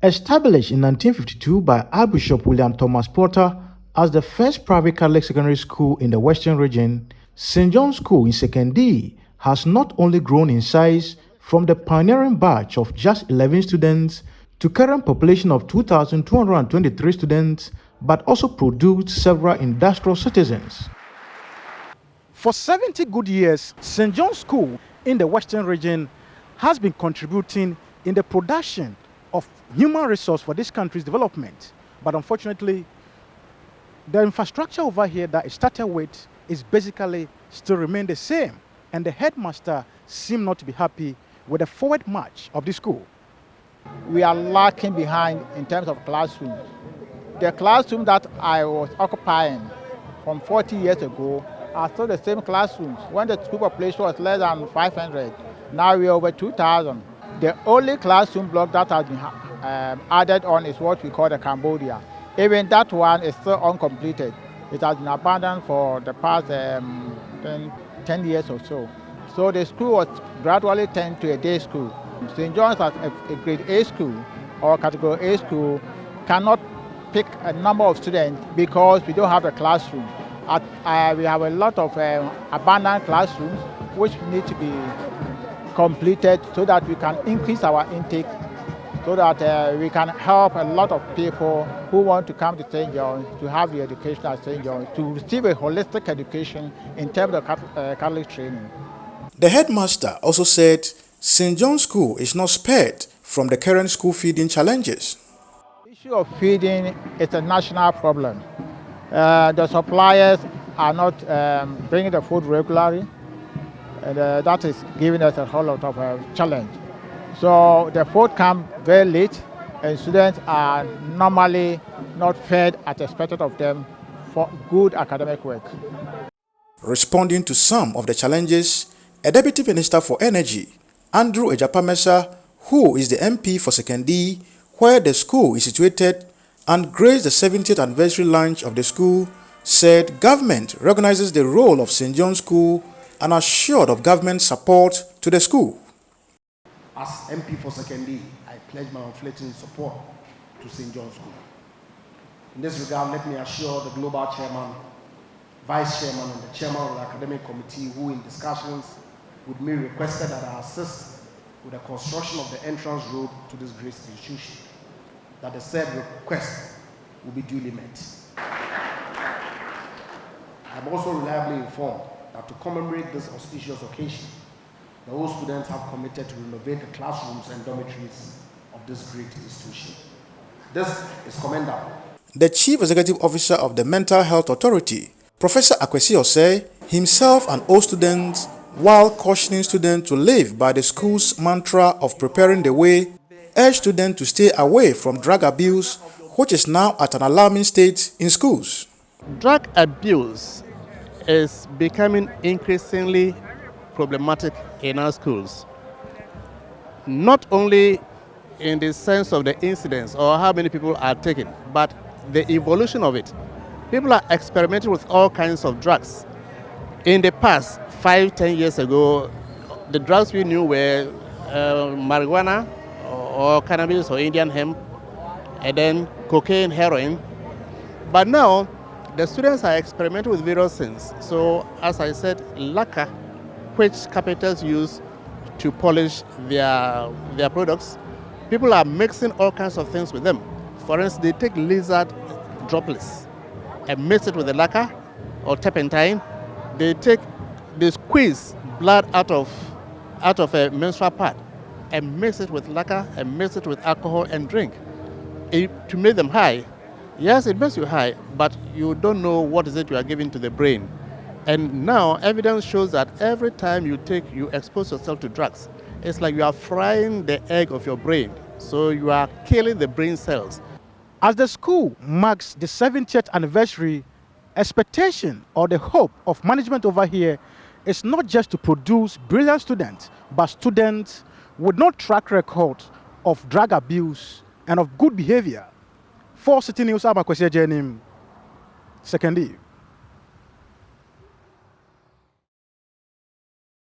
Established in 1952 by Archbishop William Thomas Porter as the first private Catholic secondary school in the Western region, St. John's School in Sekondi has not only grown in size from the pioneering batch of just 11 students to current population of 2,223 students, but also produced several industrial citizens. For 70 good years, St. John's School in the Western region has been contributing in the production of human resource for this country's development. But unfortunately, the infrastructure over here that it started with is basically still remain the same. And the headmaster seemed not to be happy with the forward march of the school. We are lacking behind in terms of classrooms. The classroom that I was occupying from 40 years ago are still the same classrooms. When the school population was less than 500, now we're over 2,000. The only classroom block that has been added on is what we call the Cambodia. Even that one is still uncompleted. It has been abandoned for the past 10 years or so. So the school was gradually turned to a day school. St. John's as a grade A school or category A school cannot pick a number of students because we don't have a classroom. We have a lot of abandoned classrooms which need to be completed so that we can increase our intake, so that we can help a lot of people who want to come to St. John's to have the education at St. John's, to receive a holistic education in terms of Catholic training. The headmaster also said St. John's School is not spared from the current school feeding challenges. The issue of feeding is a national problem. The suppliers are not bringing the food regularly, and that is giving us a whole lot of challenge. So the food comes very late, and students are normally not fed as expected of them for good academic work. Responding to some of the challenges, a Deputy Minister for Energy, Andrew Ejapamesa, who is the MP for Sekondi, where the school is situated, and graced the 70th anniversary launch of the school, said government recognizes the role of St. John's School and assured of government support to the school. As MP for Sekondi, I pledge my unflinching support to St. John's School. In this regard, let me assure the global chairman, vice chairman, and the chairman of the academic committee who in discussions with me requested that I assist with the construction of the entrance road to this great institution, that the said request will be duly met. I'm also reliably informed that to commemorate this auspicious occasion, the whole students have committed to renovate the classrooms and dormitories of this great institution. This is commendable. The Chief Executive Officer of the Mental Health Authority, Professor Akwesi Osei, himself and all students, while cautioning students to live by the school's mantra of preparing the way, urged students to stay away from drug abuse, which is now at an alarming state in schools. Drug abuse is becoming increasingly problematic in our schools. Not only in the sense of the incidents or how many people are taken, but the evolution of it. People are experimenting with all kinds of drugs. In the past, 5-10 years ago, the drugs we knew were marijuana or cannabis or Indian hemp, and then cocaine, heroin. But now, the students are experimenting with various things. So, as I said, lacquer, which carpenters use to polish their products, people are mixing all kinds of things with them. For instance, they take lizard droplets and mix it with the lacquer or turpentine. They squeeze blood out of a menstrual pad and mix it with lacquer and mix it with alcohol and drink to make them high. Yes, it makes you high, but you don't know what is it you are giving to the brain. And now evidence shows that every time you expose yourself to drugs, it's like you are frying the egg of your brain. So you are killing the brain cells. As the school marks the 70th anniversary, expectation or the hope of management over here is not just to produce brilliant students, but students with no track record of drug abuse and of good behavior. For Citi News, I'm Akwesi Sekondi.